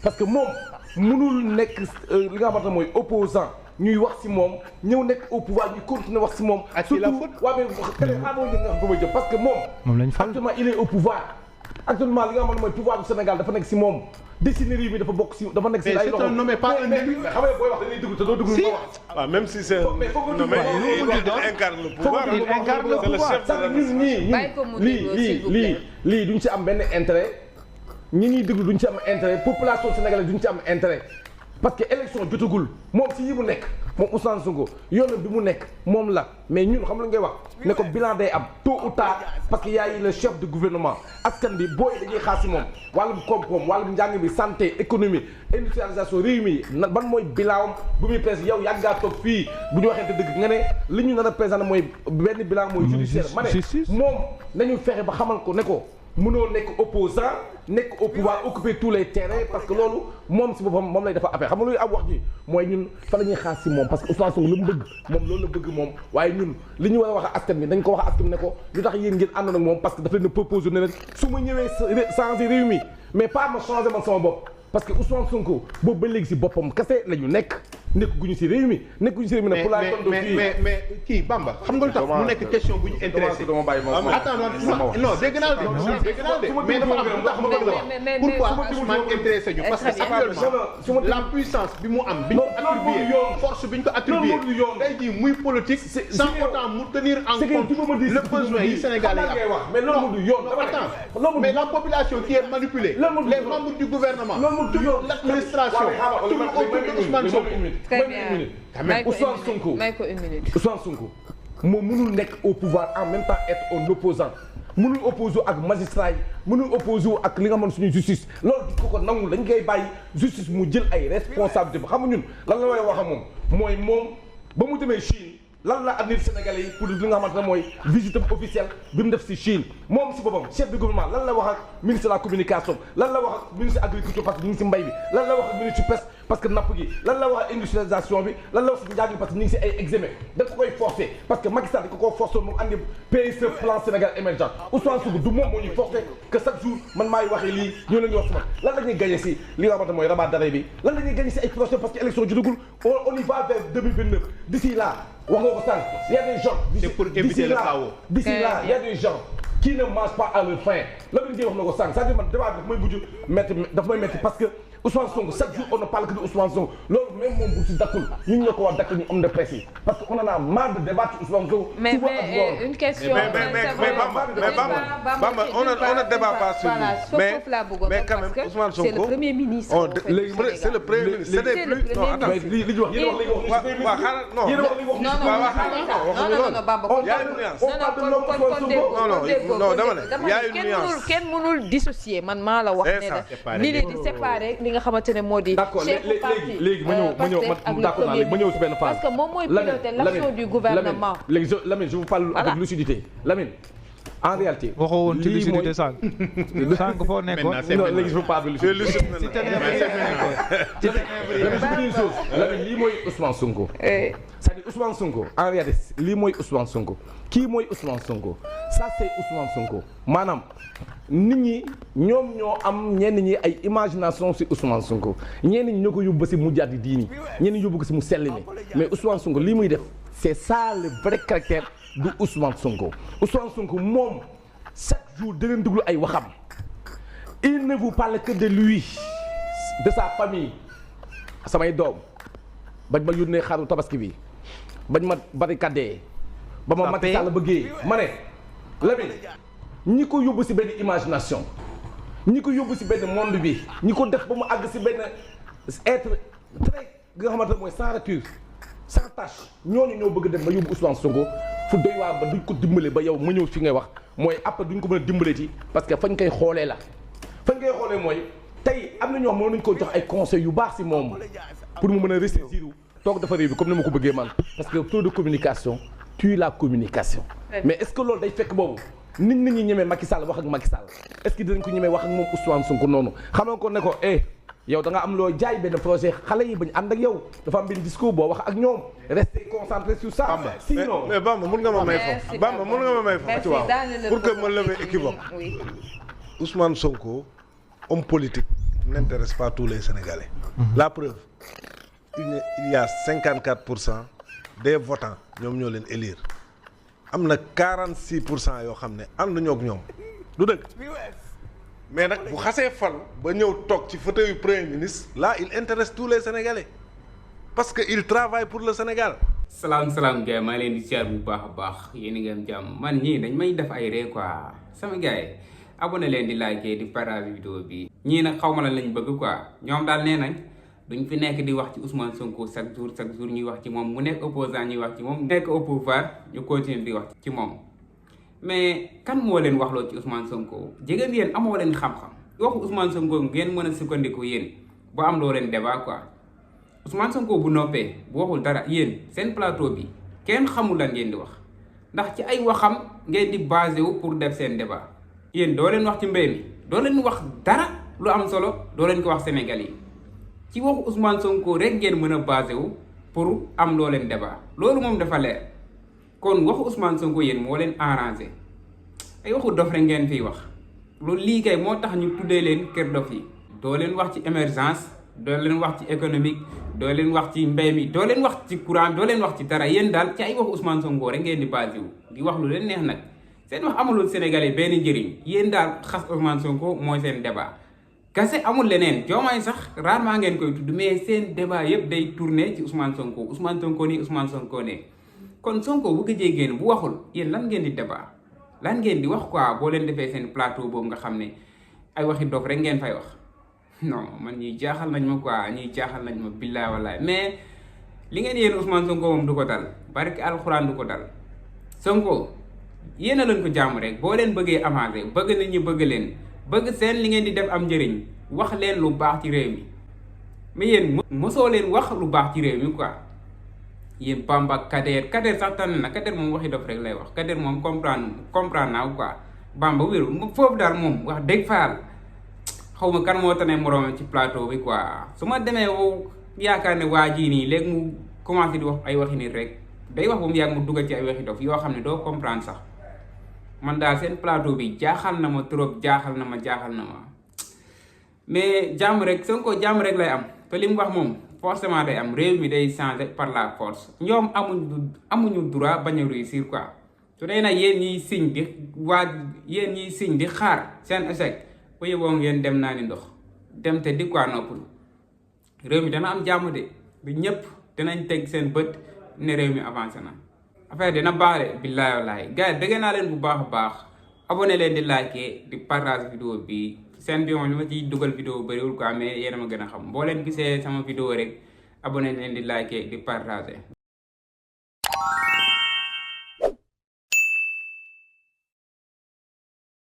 parce que moom mënul nekk li nga xamante ne mooy opposant ñuy wax ci moom ñëw nekk au pouvoir ñu continuer wax ci moom. ak ci la faute waaw mais parce que moom lañ fal actuellement il est au pouvoir actuellement li nga xamante ne mooy pouvoir du Sénégal dafa nekk ci moom décinerie bi dafa bokk ci dafa nekk ci ay loxo. mais c'est un pas un élu. xam nga booy wax dañuy dugg te doo dugg lu ma wax. waaw même si c'est mais foog nga dugg il incarne le pouvoir. il incarne le pouvoir. ñun lii duñ ci am benn intérêt ñi ñuy déglu duñ ci am intérêt population sénégalaise duñ ci am intérêt parce que élection jotagul moom si yi mu nekk moom Ousmane Sonko yoon bi mu nekk moom la mais ñun xam lu ngay wax ne ko bilan day am tôt ou tard parce que yaay le chef de gouvernement askan bi booy dañuy xaar si moom wàllum koom-koom wàllum njàng bi santé économie industrialisation réew mi ban mooy bilan bu muy presse yow yàgg ngaa toog fii bu ñu waxee dëgg nga ne li ñu nar a présenté mooy benn bilan mooy judiciaire ma ne moom nañu fexe ba xamal ko ne ko mënoo nekk opposant nekk au pouvoir occuper tous les terrains parce que loolu moom si boppam moom lay dafa affaire xam nga luy am wax ji mooy ñun fa la ñuy xaar si moom parce que Ousmane Sonko lu mu bëgg moom loolu la bëgg moom waaye ñun li ñu war a wax askan bi dañ ko wax askan bi ne ko lu tax yéen ngeen àndoon ak moom parce que dafa leen a proposé ne leen su ma ñëwee changer réew mi mais pas ma changer man sama bopp parce que Ousmane Sonko boobu ba léegi si boppam kese la ñu nekk nekkuñu si réew mi nekkuñu si réew mi nag pour la mais kii Bamba xam nga lu tax mu nekk question bu ñu intéressé attends non dégg naa de mais dafa am lu tax ma bëgg la wax pourquoi Ousmane intéressé ñu parce que actuellement la puissance bi mu am bi ñu ko attribué force bi ñu ko attribué tey jii muy politique sans autant mu tenir en compte le besoin yi Sénégalais yi am mais loolu du yoon attends mais la population qui est manipulée les membres du gouvernement l'administration tout autour de Ousmane Sonko. Très bien. May ko une minute. Ousmane Sonko moom mënul nekk au pouvoir en même temps être un opposant mënul opposé ak magistrat yi mënul opposé ak li nga mën suñu justice loolu di ko nangul dañ koy bàyyi justice mu jël ay responsabilités ba xam nga ñun lan la may wax ak moom mooy moom ba mu demee Chine lan la andi Sénégalais yi pour li nga xamante ne mooy visite officielle bi mu def si Chine moom si boppam chef de gouvernement lan la wax ak ministre de la communication lan la wax ak ministre agriculture parce que ñu ngi si mbay bi lan la wax ak ministre pêche parce que napp gi lan la wax ak industrialisation bi lan la wax si njàng parce que ñu ngi si ay examen da ko koy forcé parce que Macky Sall da ko koo forcé moom andi PSE plan Sénégal émergent Ousmane Sonko du moom moo ñuy forcé que chaque jour man maay waxee lii ñoo la ñuy wax suma lan la ñuy gagné si li nga xamante mooy rabat d'arrêt bi lan la ñuy gagné si ay projet parce que élection jotagul on y va vers 2029 d'ici là wax nga ko sànq il y a des gens. c'est pour éviter le chaos. d'ici là il y a des gens qui ne mangent pas à leur faim la ñu wax na ko sànq c'est-à-dire man débat daf may mujj métti daf may métti parce que Ousmane Sonko chaque jour on ne parle que de Ousmane Sonko loolu même moom bu si dakkul ñun ñoo ko wax dakk ñu homme de presse yi parce que on en a marre de débattre Ousmane Sonko. mais une question. mais Bamba on ne débat pas sur lui. mais quand même Ousmane Sonko c'est le premier ministre. c'est le premier ministre. c'est des plus non attends li ñu wax waaw xaaral non. non Bamba non dama ne y a une nuance. kenn mënul dissocier man maa la wax ne li leen di séparer li nga xamante ne moo di. d'accord léegi ma ñëw d'accord naa léegi ma ñëw si benn phase. parce que moom mooy piloter l'action du gouvernement. léegi Lamine je vous parle avec lucidité Lamine en réalité. waxoo woon ci lucidité sànq. sànq foo nekkoon. non léegi je vous parle de lucidité. Lamine lii mooy Ousmane Sonko. c'est-à-dire Ousmane Sonko en réalité lii mooy Ousmane Sonko kii mooy Ousmane Sonko ça c'est Ousmane Sonko maanaam nit ñi ñoom ñoo am ñenn ñi ay imagination ci Ousmane Sonko ñenn ñi ñoo ko yóbbu ci mu jàddi diini ñenn ñi yóbbu ko ci mu sell mi mais Ousmane Sonko lii muy def c'est ça le vrai caractère du Ousmane Sonko Ousmane Sonko moom chaque jour da leen déglu ay waxam il ne vous parle que de lui de sa famille samay doom bañ ma yónnee xaru tabaski bi bañ ma barricade ba ma Macky Sall bëggee ma ne Lamine ñi ko yóbbu ci benn imagination ñi ko yóbbu ci benn monde bi ñi ko def ba mu àgg ci benn être très nga xamante ne mooy sans rature sans tâche ñooñu ñoo bëgg dem ba yóbbu Ousmane Sonko fu doy waa ba duñ ko dimbale ba yow ma ñëw fi ngay wax mooy après duñ ko mën a dimbale ci parce que fañ koy xoolee la fañ koy xoolee mooy tey am na ñoo xam ne nañ ko jox ay conseils yu baax ci moom pour mu mën a ressaisir toog dafa réew bi comme ni ma ko bëggee man parce que taux de communication tue la communication mais est-ce que loolu day fekk boobu nit ñi ñemee Macky Sall wax ak Macky Sall est-ce que dinañ ko ñemee wax ak moom Ousmane Sonko noonu xamal ko ne ko yow da nga am loo jaay benn projet xale yi bañ ànd ak yow dafa am benn discours boo wax ak ñoom rester concentré sur ça. sinon mais Bamba mun nga ma may foofu Bamba mun nga ma may foofu pour que ma lever équivoque Ousmane Sonko homme politique n'intéresse pas tous les Sénégalais. La preuve, il y a 54% des votants ñoom ñoo leen élire am na 46% yoo xam ne ànduñoo ak ñoom du dëgg mais nag bu xasee fal ba ñëw toog ci fauteuil premier ministre là il intéresse tous les Sénégalais parce que il travaille pour le Sénégal. salaam gars maa leen di siyaar bu baax a baax yéen a ngi am jàmm man ñii dañ may def ay ree quoi sama gars yi abonné leen di liker di partager vidéo bi. ñii nag xaw ma lan lañ bëgg quoi ñoom daal nee nañ duñ fi nekk di wax ci Ousmane Sonko chaque jour ñuy wax ci moom mu nekk opposant ñuy wax ci moom mu nekk au pouvoir ñu continuer di wax ci moom. mais kan moo leen waxloo ci Ousmane Sonko jigéen yéen amoo leen xam-xam waxu Ousmane Sonko ngeen mën a sukkandiku yéen ba am loo leen débat quoi. Ousmane Sonko bu noppee bu waxul dara yéen seen plateau bi kenn xamul lan ngeen di wax ndax ci ay waxam ngeen di basé wu pour def seen débat yéen doo leen wax ci mbéy mi doo leen wax dara lu am solo doo leen ko wax Sénégal yi ci waxu Ousmane Sonko rek ngeen mën a basé wu pour am loo leen débat loolu moom dafa leer kon waxu Ousmane Sonko yéen moo leen arrangé ay waxu dof rek ngeen fiy wax loolu lii kay moo tax ñu tuddee leen kër dof yi doo leen wax ci émergence doo leen wax ci économique doo leen wax ci mbéy mi doo leen wax ci courant doo leen wax ci dara yéen daal ci ay waxu Ousmane Sonko rek ngeen di basé wu di wax lu leen neex nag seen wax amulul Sénégalais benn njëriñ yéen daal xas Ousmane Sonko mooy seen débat kase amul leneen Diomaye sax rarement ngeen koy tudd mais seen débat yëpp day tourner ci Ousmane Sonko nii Ousmane Sonko ne kon Sonko bu gëjee génn bu waxul yéen lan ngeen di débat lan ngeen di wax quoi boo leen defee seen plateau boobu nga xam ne ay waxi dof rek ngeen fay wax non man ñuy jaaxal nañ ma quoi ñuy jaaxal nañ ma billaay wallaay mais li ngeen yéen Ousmane Sonko moom du ko dal barki alxuraan du ko dal Sonko yéen a leen ko jàmm rek boo leen bëggee avancer bëgg nit ñi bëgg leen bëgg seen li ngeen di def am njëriñ wax leen lu baax ci réew mi mais yéen mosoo leen wax lu baax ci réew mi quoi yéen Bamba Kader sax tànn na Kader moom waxi dof rek lay wax Kader moom comprendre naa quoi Bamba wéru foofu daal moom wax dëgg faal xaw ma kan moo tane moroom ci plateau bi quoi su ma demee wow yaakaar ne waa jii nii léegi mu commencé di wax ay waxi nit rek day wax ba mu yàgg mu duggal ci ay waxi dof yoo xam ne doo comprendre sax man daal seen plateau bi jaaxal na ma trop jaaxal na ma mais jàmm rek Sonko jàmm rek lay am te li mu wax moom forcément day am réew mi day changer par la force ñoom amuñu droit bañ a réussir quoi su dee nag yéen ñiy siñ di xaar seen échec bu yeboo ngeen dem naa ni ndox dem te di quoi noppalu réew mi dana am jàmm de bi ñëpp dinañ teg seen bët ne réew mi avancé na affaire dina baax de billaay wallaay gars yi bëgg naa leen bu baax a baax abonné leen di liker di partage vidéo bi seen bi moom li ma ciy dugal vidéo bëriwul quoi mais yéen a ma gën a xam boo leen gisee sama vidéo rek abonné leen di liker di partager